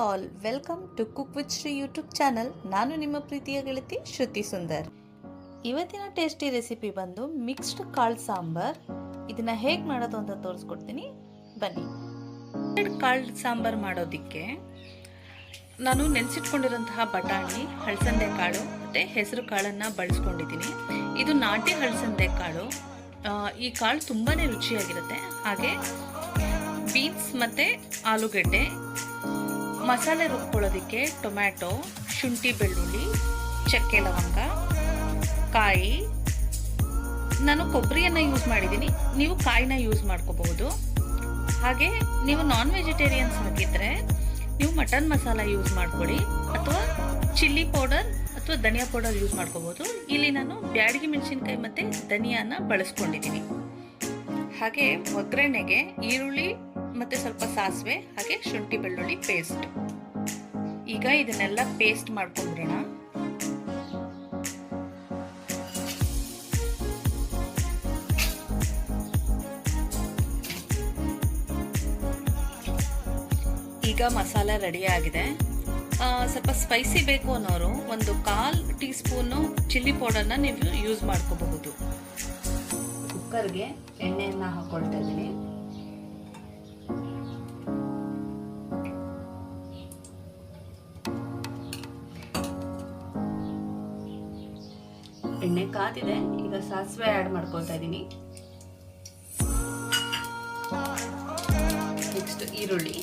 All, welcome to cook with Shri YouTube channel. ನಾನು ನಿಮ್ಮ ಪ್ರೀತಿಯ ಗೆಳತಿ ಶ್ರುತಿ ಸುಂದರ್. ಇವತ್ತಿನ ಟೇಸ್ಟಿ ರೆಸಿಪಿ ಬಂದು ಮಿಕ್ಸ್ಡ್ ಕಾಳು ಸಾಂಬಾರ್. ಇದನ್ನ ಹೇಗೆ ಮಾಡೋದು ಅಂತ ತೋರಿಸ್ಕೊಡ್ತೀನಿ, ಬನ್ನಿ. ಕಾಳು ಸಾಂಬಾರ್ ಮಾಡೋದಕ್ಕೆ ನಾನು ನೆನೆಸಿಟ್ಕೊಂಡಿರೋಂತಹ ಬಟಾಣಿ, ಹಳಸಂದೆ ಕಾಳು ಮತ್ತು ಹೆಸರು ಕಾಳನ್ನು ಬಳಸ್ಕೊಂಡಿದ್ದೀನಿ. ಇದು ನಾಟಿ ಹಳಸಂದೆ ಕಾಳು. ಈ ಕಾಳು ತುಂಬಾ ರುಚಿಯಾಗಿರುತ್ತೆ. ಹಾಗೆ ಬೀನ್ಸ್ ಮತ್ತು ಆಲೂಗಡ್ಡೆ, ಮಸಾಲೆ ರುಬ್ಕೊಳ್ಳೋದಕ್ಕೆ ಟೊಮ್ಯಾಟೊ, ಶುಂಠಿ ಬೆಳ್ಳುಳ್ಳಿ, ಚಕ್ಕೆ ಲವಂಗ, ಕಾಯಿ. ನಾನು ಕೊಬ್ಬರಿಯನ್ನು ಯೂಸ್ ಮಾಡಿದ್ದೀನಿ, ನೀವು ಕಾಯಿನ ಯೂಸ್ ಮಾಡ್ಕೋಬಹುದು. ಹಾಗೆ ನೀವು ನಾನ್ ವೆಜಿಟೇರಿಯನ್ಸ್ ಆಗಿದ್ದರೆ ನೀವು ಮಟನ್ ಮಸಾಲ ಯೂಸ್ ಮಾಡ್ಕೊಳ್ಳಿ, ಅಥವಾ ಚಿಲ್ಲಿ ಪೌಡರ್ ಅಥವಾ ಧನಿಯಾ ಪೌಡರ್ ಯೂಸ್ ಮಾಡ್ಕೋಬಹುದು. ಇಲ್ಲಿ ನಾನು ಬ್ಯಾಡಗಿ ಮೆಣಸಿನ್ಕಾಯಿ ಮತ್ತು ಧನಿಯಾನ ಬಳಸ್ಕೊಂಡಿದ್ದೀನಿ. ಹಾಗೆ ಒಗ್ಗರಣೆಗೆ ಈರುಳ್ಳಿ ಮತ್ತು ಸ್ವಲ್ಪ ಸಾಸಿವೆ, ಹಾಗೆ ಶುಂಠಿ ಬೆಳ್ಳುಳ್ಳಿ ಪೇಸ್ಟ್. ಈಗ ಇದನ್ನೆಲ್ಲ ಪೇಸ್ಟ್ ಮಾಡ್ಕೊಂಡ್ಬಿಡೋಣ. ಈಗ ಮಸಾಲ ರೆಡಿ ಆಗಿದೆ. ಸ್ವಲ್ಪ ಸ್ಪೈಸಿ ಬೇಕು ಅನ್ನೋರು ಒಂದು 1/4 ಟೀ ಸ್ಪೂನು ಚಿಲ್ಲಿ ಪೌಡರ್ನ ನೀವು ಯೂಸ್ ಮಾಡ್ಕೋಬಹುದು. ಕುಕ್ಕರ್ಗೆ ಎಣ್ಣೆಯನ್ನು ಹಾಕೊಳ್ತಾ ಇದ್ದೀನಿ. ಎಣ್ಣೆ ಕಾದಿದೆ. ಈಗ ಸಾಸಿವೆ ಆ್ಯಡ್ ಮಾಡ್ಕೊಳ್ತಾ ಇದ್ದೀನಿ. ನೆಕ್ಸ್ಟ್ ಈರುಳ್ಳಿ,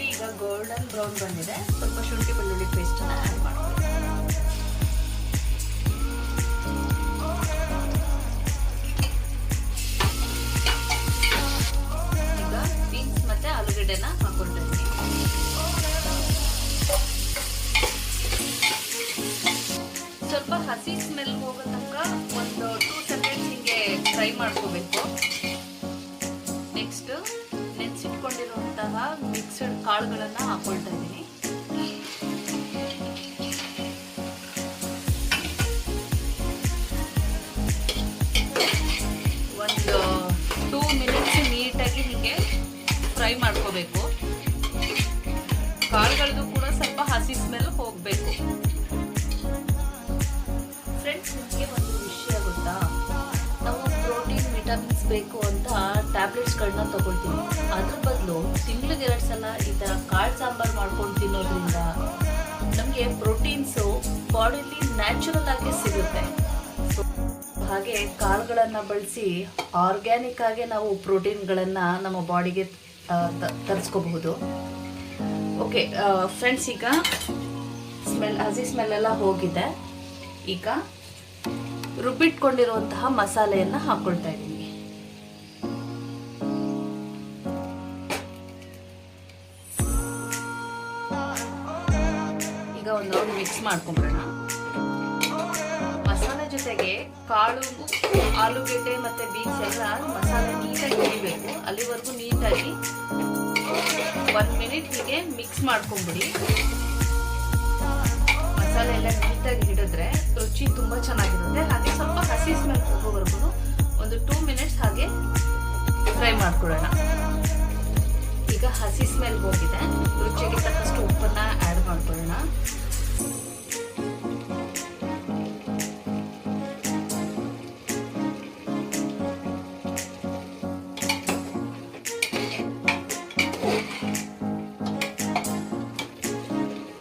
ಈಗ ಗೋಲ್ಡನ್ ಬ್ರೌನ್ ಬಂದಿದೆ. ಸ್ವಲ್ಪ ಶುಂಠಿ ಬೆಳ್ಳುಳ್ಳಿ ಪೇಸ್ಟ್ ಅನ್ನ ಆ್ಯಡ್ ಮಾಡ್ಕೊಳ್ಳಿ. ಈಗ ಬೀನ್ಸ್ ಮತ್ತೆ ಆಲೂಗಡ್ಡೆನ ಹಾಕೊಳ್ತಾ ಇದ್ದೀನಿ. ಸ್ವಲ್ಪ ಹಸಿ ಸ್ಮೆಲ್ ಹೋಗೋ ತನಕ ಒಂದು 2 ಸೆಕೆಂಡ್ಸ್ ಹಿಂಗೆ ಫ್ರೈ ಮಾಡ್ಕೋಬೇಕು. ನೆಕ್ಸ್ಟ್ ನೆನೆಸಿಟ್ಕೊಂಡಿರುವಂತಹ ಮಿಕ್ಸ್ಡ್ ಕಾಳುಗಳನ್ನು ಹಾಕೊಳ್ತಾ ಇದ್ದೀನಿ. ಒಂದು 2 ಮಿನಿಟ್ಸ್ ನೀಟಾಗಿ ಹೀಗೆ ಫ್ರೈ ಮಾಡ್ಕೋಬೇಕು. ಕಾಳುಗಳದ್ದು ಕೂಡ ಸ್ವಲ್ಪ ಹಸಿ ಸ್ಮೆಲ್ ಹೋಗಬೇಕು. ಫ್ರೆಂಡ್ಸ್, ನಿಮಗೆ ಒಂದು ವಿಷಯ ಗೊತ್ತಾ? ನಾವು ಪ್ರೋಟೀನ್, ವಿಟಮಿನ್ಸ್ ಬೇಕು ಅಂತ ಟ್ಯಾಬ್ಲೆಟ್ಸ್ಗಳನ್ನ ತಗೊಳ್ತೀವಿ. ಅದ್ರ ಬದಲು ತಿಂಗಳಿಗೆ 2 ಸಲ ಈ ಥರ ಕಾಳು ಸಾಂಬಾರು ಮಾಡ್ಕೊಂಡು ತಿನ್ನೋದ್ರಿಂದ ನಮಗೆ ಪ್ರೋಟೀನ್ಸು ಬಾಡಿಲಿ ನ್ಯಾಚುರಲ್ ಆಗಿ ಸಿಗುತ್ತೆ. ಹಾಗೆ ಕಾಳುಗಳನ್ನು ಬಳಸಿ ಆರ್ಗ್ಯಾನಿಕ್ ಆಗಿ ನಾವು ಪ್ರೋಟೀನ್ಗಳನ್ನು ನಮ್ಮ ಬಾಡಿಗೆ ತರಿಸ್ಕೋಬಹುದು. ಓಕೆ ಫ್ರೆಂಡ್ಸ್, ಈಗ ಹಸಿ ಸ್ಮೆಲ್ ಎಲ್ಲ ಹೋಗಿದೆ. ಈಗ ರುಬ್ಬಿಟ್ಕೊಂಡಿರುವಂತಹ ಮಸಾಲೆಯನ್ನು ಹಾಕೊಳ್ತಾ ಇದ್ದೀನಿ. ಈಗ ಒಂದು ರೌಂಡ್ ಮಿಕ್ಸ್ ಮಾಡ್ಕೊಂಡ್ಬಿಡೋಣ. ಮಸಾಲೆ ಜೊತೆಗೆ ಕಾಳು, ಆಲೂಗೆಡ್ಡೆ ಮತ್ತೆ ಬೀನ್ಸ್ ಎಲ್ಲ ಮಸಾಲೆ ನೀಟಾಗಿ ಹಿಡಿಬೇಕು. ಅಲ್ಲಿವರೆಗೂ ನೀಟಾಗಿ 1 ಮಿನಿಟ್ ಹೀಗೆ ಮಿಕ್ಸ್ ಮಾಡ್ಕೊಂಡ್ಬಿಡಿ. ಮಸಾಲೆ ಎಲ್ಲ ನೀಟಾಗಿ ಹಿಡಿದ್ರೆ ರುಚಿ ತುಂಬಾ ಚೆನ್ನಾಗಿರುತ್ತೆ. ಹಾಗೆ ಸ್ವಲ್ಪ ಹಸಿ ಸ್ಮೆಲ್ ಹೋಗೋವರೆಗೂ ಒಂದು 2 ಮಿನಿಟ್ಸ್ ಹಾಗೆ ಫ್ರೈ ಮಾಡ್ಕೊಳ್ಳೋಣ. ಈಗ ಹಸಿ ಸ್ಮೆಲ್ ಹೋಗಿದೆ. ರುಚಿಗೆ ತಕ್ಕಷ್ಟು ಉಪ್ಪನ್ನ ಆ್ಯಡ್ ಮಾಡ್ಕೊಳ್ಳೋಣ.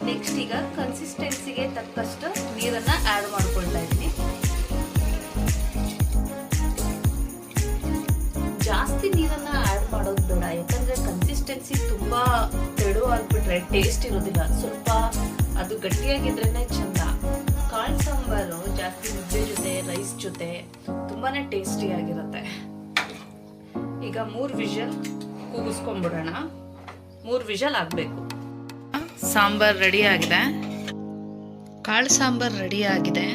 ನೆಕ್ಸ್ಟ್ ಈಗ ಕನ್ಸಿಸ್ಟೆನ್ಸಿಗೆ ತಕ್ಕಷ್ಟು ನೀರನ್ನ ಆ್ಯಡ್ ಮಾಡ್ಕೊಳ್ತಾ ಇದ್ದೀನಿ. ಜಾಸ್ತಿ ನೀರನ್ನ ಆ್ಯಡ್ ಮಾಡೋದು ಬೇಡ, ಯಾಕಂದ್ರೆ ಕನ್ಸಿಸ್ಟೆನ್ಸಿ ತುಂಬಾ ತೆಳುವಾಗ್ಬಿಟ್ರೆ ಟೇಸ್ಟ್ ಇರೋದಿಲ್ಲ. ಸ್ವಲ್ಪ ಅದು ಗಟ್ಟಿಯಾಗಿದ್ರೇನೆ ಚಂದ. ಕಾಳು ಸಾಂಬಾರು ಜಾಸ್ತಿ ಮುದ್ದೆ ಜೊತೆ, ರೈಸ್ ಜೊತೆ ತುಂಬಾನೇ ಟೇಸ್ಟಿ ಆಗಿರುತ್ತೆ. ಈಗ 3 ವಿಷಲ್ ಕೂಗಿಸ್ಕೊಂಡ್ಬಿಡೋಣ. 3 ವಿಷಲ್ ಆಗಬೇಕು. ಸಾಂಬಾರ್ ರೆಡಿ ಆಗಿದೆ. ಕಾಳು ಸಾಂಬಾರ್ ರೆಡಿ ಆಗಿದೆ.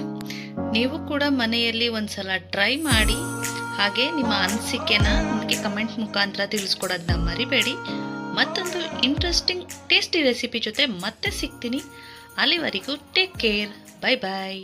ನೀವು ಕೂಡ ಮನೆಯಲ್ಲಿ ಒಂದ್ಸಲ ಟ್ರೈ ಮಾಡಿ. ಹಾಗೆ ನಿಮ್ಮ ಅನಿಸಿಕೆನ ನನಗೆ ಕಮೆಂಟ್ ಮುಖಾಂತರ ತಿಳಿಸ್ಕೊಡೋದನ್ನ ಮರಿಬೇಡಿ. ಮತ್ತೊಂದು ಇಂಟ್ರೆಸ್ಟಿಂಗ್ ಟೇಸ್ಟಿ ರೆಸಿಪಿ ಜೊತೆ ಮತ್ತೆ ಸಿಗ್ತೀನಿ. ಅಲ್ಲಿವರೆಗೂ ಟೇಕ್ ಕೇರ್. Bye bye.